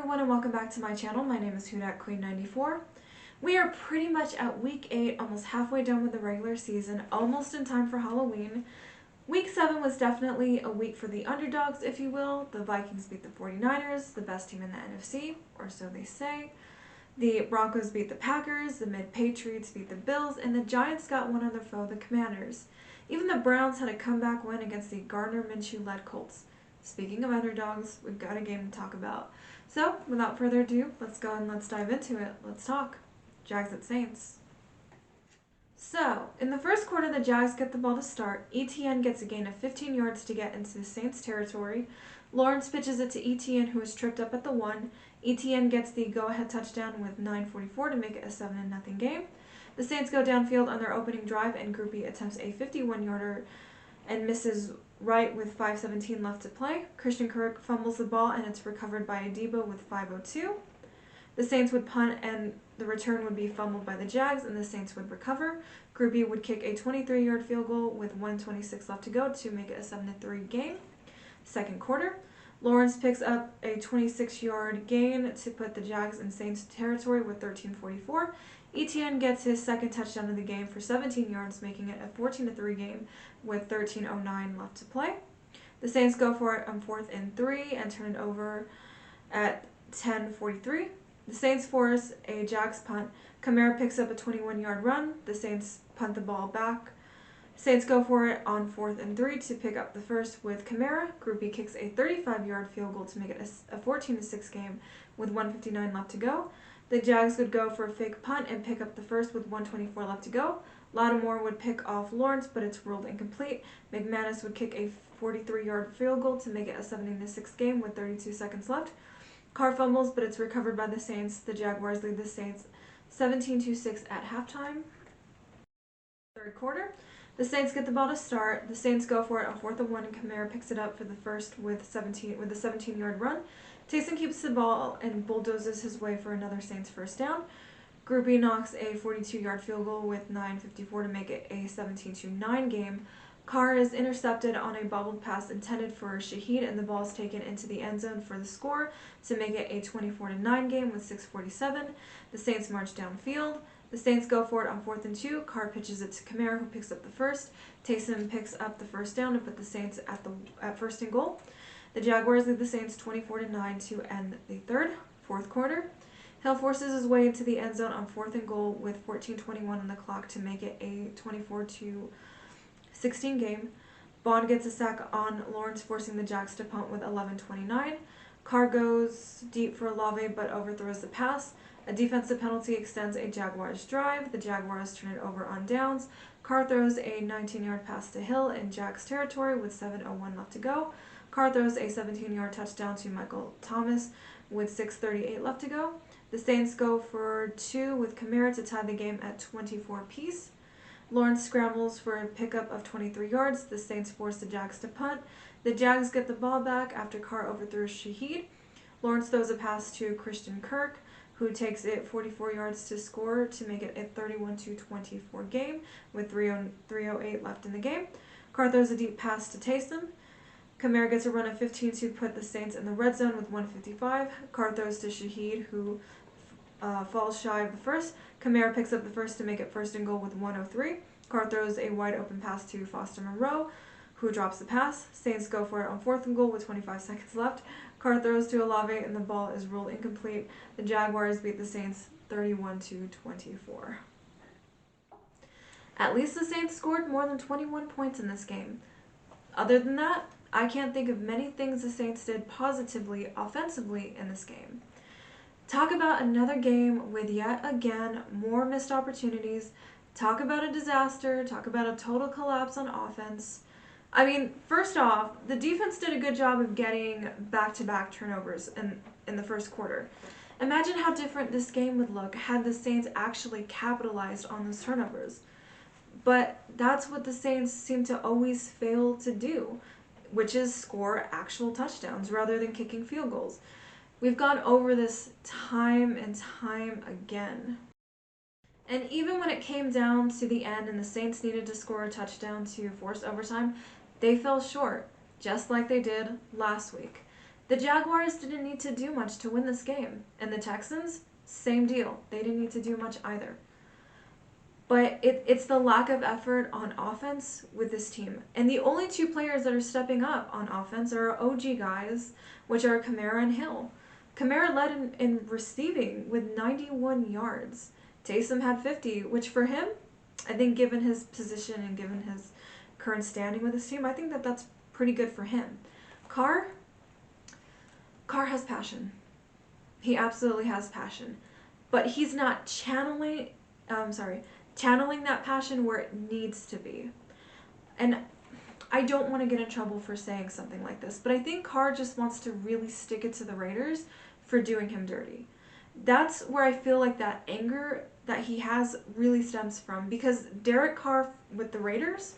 everyone and welcome back to my channel. My name is Queen94. We are pretty much at week 8, almost halfway done with the regular season, almost in time for Halloween. Week 7 was definitely a week for the underdogs, if you will. The Vikings beat the 49ers, the best team in the NFC, or so they say. The Broncos beat the Packers, the Mid-Patriots beat the Bills, and the Giants got one other foe, the Commanders. Even the Browns had a comeback win against the Gardner Minshew-led Colts. Speaking of underdogs, we've got a game to talk about. So, without further ado, let's go and let's dive into it. Let's talk. Jags at Saints. So, in the first quarter, the Jags get the ball to start. ETN gets a gain of 15 yards to get into the Saints territory. Lawrence pitches it to ETN, who is tripped up at the 1. ETN gets the go-ahead touchdown with 9:44 to make it a 7-0 game. The Saints go downfield on their opening drive, and Groupie attempts a 51-yarder and misses right with 5:17 left to play. Christian Kirk fumbles the ball, and it's recovered by Adebo with 5:02. The Saints would punt, and the return would be fumbled by the Jags, and the Saints would recover. Groupie would kick a 23-yard field goal with 1:26 left to go to make it a 7-3 game. Second quarter, Lawrence picks up a 26-yard gain to put the Jags in Saints territory with 13:44. ETN gets his second touchdown of the game for 17 yards, making it a 14-3 game with 13:09 left to play. The Saints go for it on 4th and 3 and turn it over at 10:43. The Saints force a Jags punt. Kamara picks up a 21-yard run. The Saints punt the ball back. Saints go for it on 4th and 3 to pick up the first with Kamara. Groupie kicks a 35-yard field goal to make it a 14-6 game with 1:59 left to go. The Jags would go for a fake punt and pick up the first with 1:24 left to go. Lattimore would pick off Lawrence, but it's ruled incomplete. McManus would kick a 43-yard field goal to make it a 17-6 game with 32 seconds left. Carr fumbles, but it's recovered by the Saints. The Jaguars lead the Saints 17-6 at halftime. Third quarter, the Saints get the ball to start. The Saints go for it on 4th and 1, and Kamara picks it up for the first with a 17-yard run. Taysom keeps the ball and bulldozes his way for another Saints first down. Groupie knocks a 42-yard field goal with 9:54 to make it a 17-9 game. Carr is intercepted on a bobbled pass intended for Shaheed, and the ball is taken into the end zone for the score to make it a 24-9 game with 6:47. The Saints march downfield. The Saints go for it on 4th and 2. Carr pitches it to Kamara, who picks up the first. Taysom picks up the first down to put the Saints at first and goal. The Jaguars lead the Saints 24-9 to end the fourth quarter. Hill forces his way into the end zone on 4th and goal with 14:21 on the clock to make it a 24-16 game. Bond gets a sack on Lawrence, forcing the Jags to punt with 11:29. Carr goes deep for Olave but overthrows the pass. A defensive penalty extends a Jaguars drive. The Jaguars turn it over on downs. Carr throws a 19-yard pass to Hill in Jags territory with 7:01 left to go. Carr throws a 17-yard touchdown to Michael Thomas with 6:38 left to go. The Saints go for 2 with Kamara to tie the game at 24 apiece. Lawrence scrambles for a pickup of 23 yards. The Saints force the Jags to punt. The Jags get the ball back after Carr overthrows Shaheed. Lawrence throws a pass to Christian Kirk, who takes it 44 yards to score to make it a 31-24 game with 3:08 left in the game. Carr throws a deep pass to Taysom. Kamara gets a run of 15 to put the Saints in the red zone with 1:55. Carr throws to Shaheed, who falls shy of the first. Kamara picks up the first to make it first and goal with 1:03. Carr throws a wide open pass to Foster Moreau, who drops the pass. Saints go for it on 4th and goal with 25 seconds left. Carr throws to Olave, and the ball is ruled incomplete. The Jaguars beat the Saints 31-24. At least the Saints scored more than 21 points in this game. Other than that, I can't think of many things the Saints did positively offensively in this game. Talk about another game with yet again more missed opportunities. Talk about a disaster. Talk about a total collapse on offense. I mean, first off, the defense did a good job of getting back-to-back turnovers in the first quarter. Imagine how different this game would look had the Saints actually capitalized on those turnovers. But that's what the Saints seem to always fail to do, which is score actual touchdowns rather than kicking field goals. We've gone over this time and time again. And even when it came down to the end and the Saints needed to score a touchdown to force overtime, they fell short, just like they did last week. The Jaguars didn't need to do much to win this game, and the Texans, same deal. They didn't need to do much either. But it's the lack of effort on offense with this team. And the only two players that are stepping up on offense are OG guys, which are Kamara and Hill. Kamara led in receiving with 91 yards. Taysom had 50, which for him, I think given his position and given his current standing with his team, I think that that's pretty good for him. Carr has passion. He absolutely has passion. But he's not channeling that passion where it needs to be. And I don't want to get in trouble for saying something like this, but I think Carr just wants to really stick it to the Raiders for doing him dirty. That's where I feel like that anger that he has really stems from, because Derek Carr with the Raiders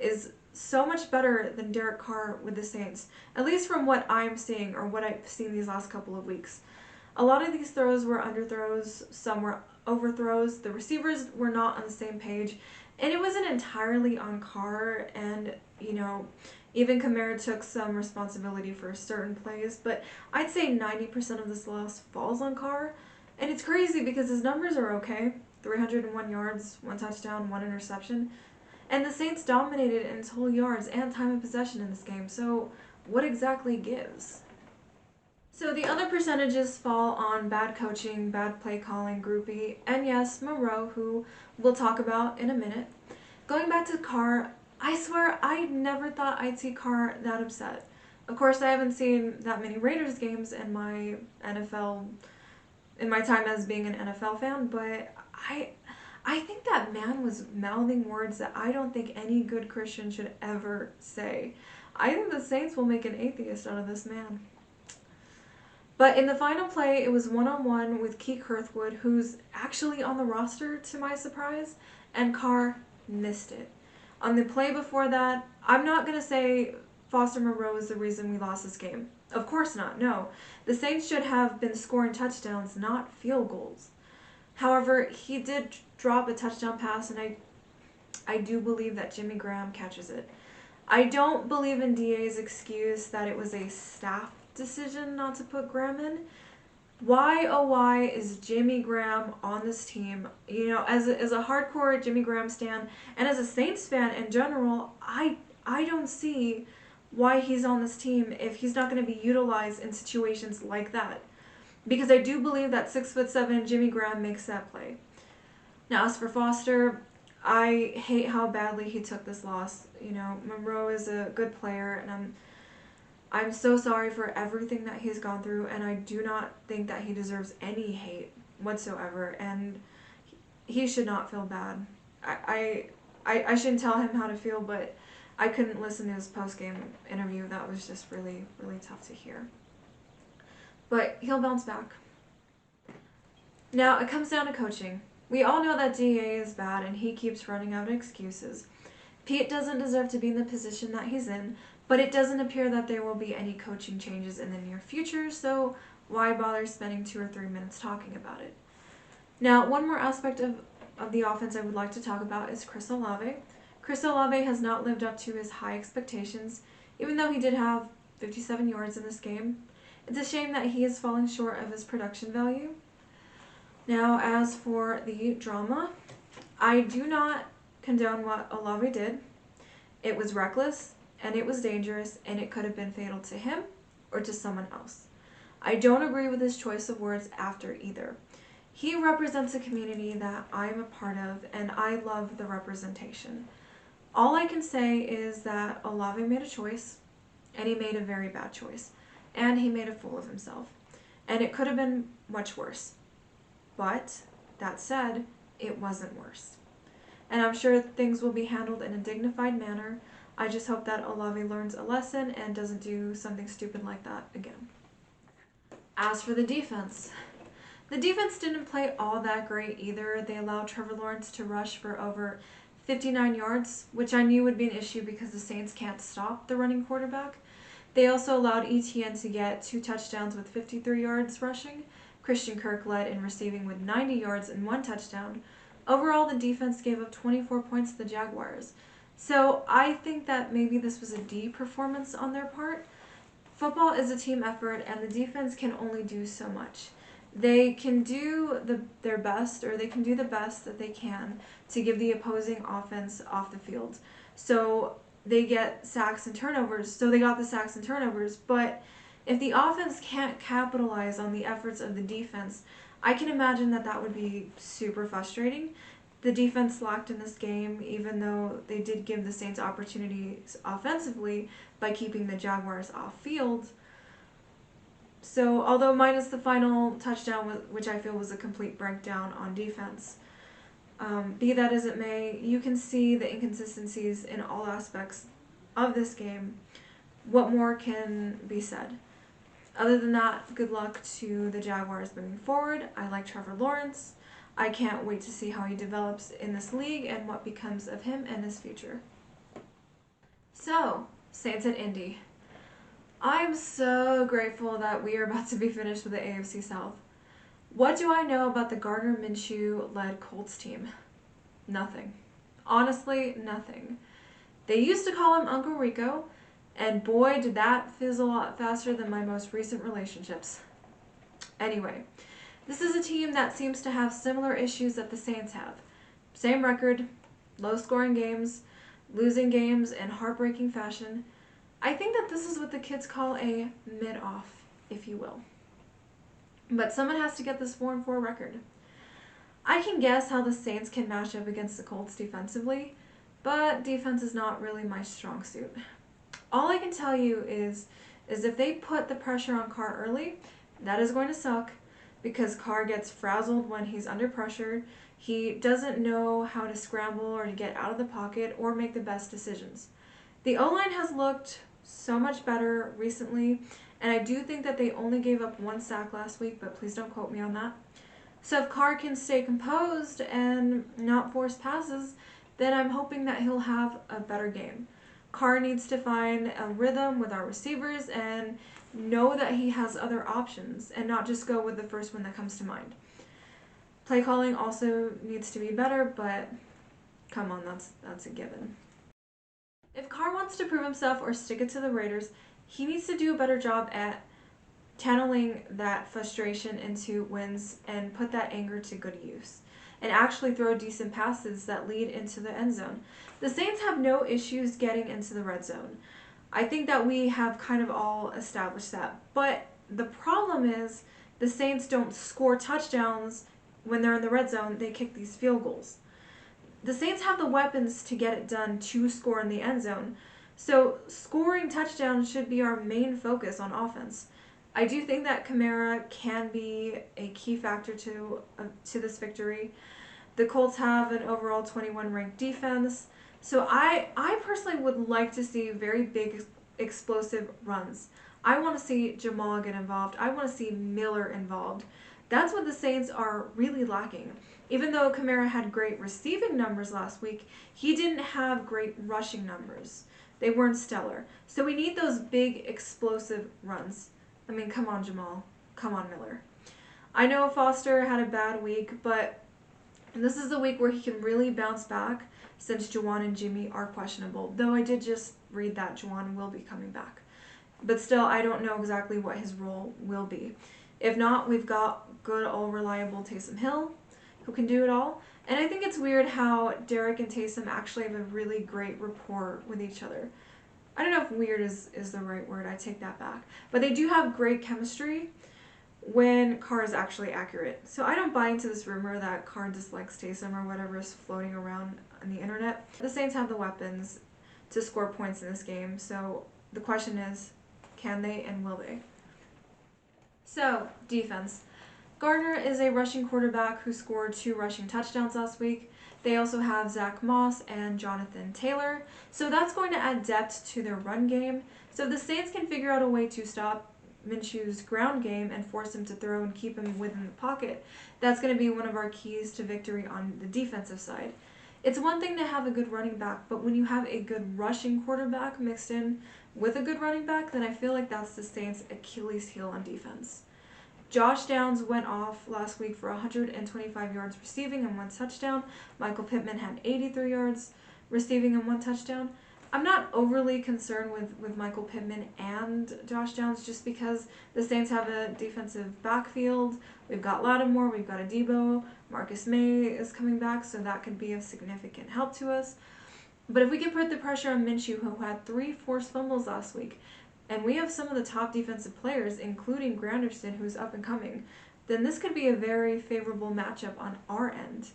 is so much better than Derek Carr with the Saints, at least from what I'm seeing or what I've seen these last couple of weeks. A lot of these throws were underthrows, some were overthrows. The receivers were not on the same page, and it wasn't entirely on Carr, and even Kamara took some responsibility for certain plays, but I'd say 90% of this loss falls on Carr. And it's crazy because his numbers are okay. 301 yards, 1 touchdown, 1 interception. And the Saints dominated in total yards and time of possession in this game. So what exactly gives? So the other percentages fall on bad coaching, bad play calling, groupie, and yes, Moreau, who we'll talk about in a minute. Going back to Carr, I swear I never thought I'd see Carr that upset. Of course, I haven't seen that many Raiders games in my time as being an NFL fan, but I think that man was mouthing words that I don't think any good Christian should ever say. I think the Saints will make an atheist out of this man. But in the final play, it was one-on-one with Keith Kirkwood, who's actually on the roster to my surprise, and Carr missed it. On the play before that, I'm not going to say Foster Moreau is the reason we lost this game. Of course not, no. The Saints should have been scoring touchdowns, not field goals. However, he did drop a touchdown pass, and I do believe that Jimmy Graham catches it. I don't believe in DA's excuse that it was a staff decision not to put Graham in. Why, oh why, is Jimmy Graham on this team? As a hardcore Jimmy Graham stan, and as a Saints fan in general, I don't see why he's on this team if he's not going to be utilized in situations like that. Because I do believe that 6'7" Jimmy Graham makes that play. Now, as for Foster, I hate how badly he took this loss. Monroe is a good player, and I'm so sorry for everything that he's gone through, and I do not think that he deserves any hate whatsoever, and he should not feel bad. I shouldn't tell him how to feel, but I couldn't listen to his post-game interview. That was just really, really tough to hear. But he'll bounce back. Now, it comes down to coaching. We all know that DA is bad, and he keeps running out of excuses. Pete doesn't deserve to be in the position that he's in, but it doesn't appear that there will be any coaching changes in the near future, so why bother spending 2 or 3 minutes talking about it? Now, one more aspect of the offense I would like to talk about is Chris Olave. Chris Olave has not lived up to his high expectations, even though he did have 57 yards in this game. It's a shame that he is falling short of his production value. Now, as for the drama, I do not condone what Olave did. It was reckless, and it was dangerous, and it could have been fatal to him or to someone else. I don't agree with his choice of words after either. He represents a community that I'm a part of, and I love the representation. All I can say is that Olave made a choice, and he made a very bad choice, and he made a fool of himself, and it could have been much worse. But, that said, it wasn't worse. And I'm sure things will be handled in a dignified manner. I just hope that Olave learns a lesson and doesn't do something stupid like that again. As for the defense didn't play all that great either. They allowed Trevor Lawrence to rush for over 59 yards, which I knew would be an issue because the Saints can't stop the running quarterback. They also allowed ETN to get 2 touchdowns with 53 yards rushing. Christian Kirk led in receiving with 90 yards and 1 touchdown. Overall, the defense gave up 24 points to the Jaguars. So I think that maybe this was a D performance on their part. Football is a team effort, and the defense can only do so much. They can do their best, or they can do the best that they can to give the opposing offense off the field. So they get sacks and turnovers. So they got the sacks and turnovers. But if the offense can't capitalize on the efforts of the defense, I can imagine that would be super frustrating. The defense lacked in this game, even though they did give the Saints opportunities offensively by keeping the Jaguars off field. So, although minus the final touchdown, which I feel was a complete breakdown on defense, be that as it may, you can see the inconsistencies in all aspects of this game. What more can be said? Other than that, good luck to the Jaguars moving forward. I like Trevor Lawrence. I can't wait to see how he develops in this league and what becomes of him and his future. So, Saints at Indy. I'm so grateful that we are about to be finished with the AFC South. What do I know about the Gardner Minshew-led Colts team? Nothing. Honestly, nothing. They used to call him Uncle Rico, and boy did that fizzle out faster than my most recent relationships. Anyway, this is a team that seems to have similar issues that the Saints have. Same record, low-scoring games, losing games in heartbreaking fashion. I think that this is what the kids call a mid-off, if you will. But someone has to get this 4-4 record. I can guess how the Saints can match up against the Colts defensively, but defense is not really my strong suit. All I can tell you is if they put the pressure on Carr early, that is going to suck because Carr gets frazzled when he's under pressure. He doesn't know how to scramble or to get out of the pocket or make the best decisions. The O-line has looked so much better recently, and I do think that they only gave up 1 sack last week, but please don't quote me on that. So if Carr can stay composed and not force passes, then I'm hoping that he'll have a better game. Carr needs to find a rhythm with our receivers and know that he has other options and not just go with the first one that comes to mind. Play calling also needs to be better, but come on, that's a given. If Carr wants to prove himself or stick it to the Raiders, he needs to do a better job at channeling that frustration into wins and put that anger to good use and actually throw decent passes that lead into the end zone. The Saints have no issues getting into the red zone. I think that we have kind of all established that. But the problem is the Saints don't score touchdowns when they're in the red zone. They kick these field goals. The Saints have the weapons to get it done to score in the end zone. So scoring touchdowns should be our main focus on offense. I do think that Kamara can be a key factor to this victory. The Colts have an overall 21 ranked defense. So I personally would like to see very big explosive runs. I want to see Jamal get involved. I want to see Miller involved. That's what the Saints are really lacking. Even though Kamara had great receiving numbers last week, he didn't have great rushing numbers. They weren't stellar. So we need those big explosive runs. I mean, come on, Jamal. Come on, Miller. I know Foster had a bad week, but this is the week where he can really bounce back since Juwan and Jimmy are questionable. Though I did just read that Juwan will be coming back. But still, I don't know exactly what his role will be. If not, we've got good old reliable Taysom Hill, who can do it all. And I think it's weird how Derek and Taysom actually have a really great rapport with each other. I don't know if weird is the right word. I take that back. But they do have great chemistry when Carr is actually accurate. So I don't buy into this rumor that Carr dislikes Taysom or whatever is floating around on the internet. The Saints have the weapons to score points in this game. So the question is, can they and will they? So, defense. Gardner is a rushing quarterback who scored 2 rushing touchdowns last week. They also have Zach Moss and Jonathan Taylor. So that's going to add depth to their run game. So if the Saints can figure out a way to stop Minshew's ground game and force him to throw and keep him within the pocket, that's going to be one of our keys to victory on the defensive side. It's one thing to have a good running back, but when you have a good rushing quarterback mixed in with a good running back, then I feel like that's the Saints' Achilles heel on defense. Josh Downs went off last week for 125 yards receiving and 1 touchdown. Michael Pittman had 83 yards receiving and 1 touchdown. I'm not overly concerned with Michael Pittman and Josh Downs just because the Saints have a defensive backfield. We've got Lattimore, we've got Adebo, Marcus May is coming back, so that could be of significant help to us. But if we can put the pressure on Minshew, who had 3 forced fumbles last week, and we have some of the top defensive players, including Granderson, who's up and coming, then this could be a very favorable matchup on our end.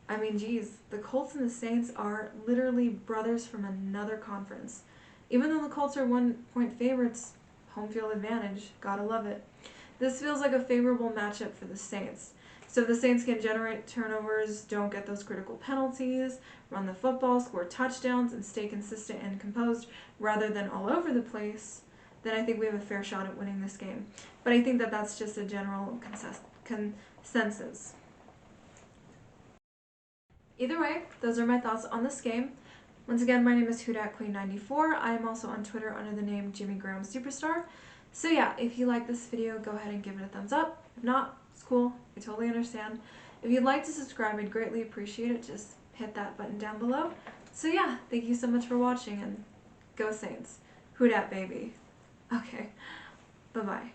I mean, geez, the Colts and the Saints are literally brothers from another conference. Even though the Colts are 1-point favorites, home field advantage, gotta love it. This feels like a favorable matchup for the Saints. So if the Saints can generate turnovers, don't get those critical penalties, run the football, score touchdowns, and stay consistent and composed rather than all over the place, then I think we have a fair shot at winning this game. But I think that that's just a general consensus. Either way, those are my thoughts on this game. Once again, my name is WhoDatQueen94. I am also on Twitter under the name Jimmy Graham Superstar. So yeah, if you like this video, go ahead and give it a thumbs up. If not, it's cool. I totally understand. If you'd like to subscribe, I'd greatly appreciate it. Just hit that button down below. So yeah, thank you so much for watching, and go Saints. Who dat, baby? Okay, bye-bye.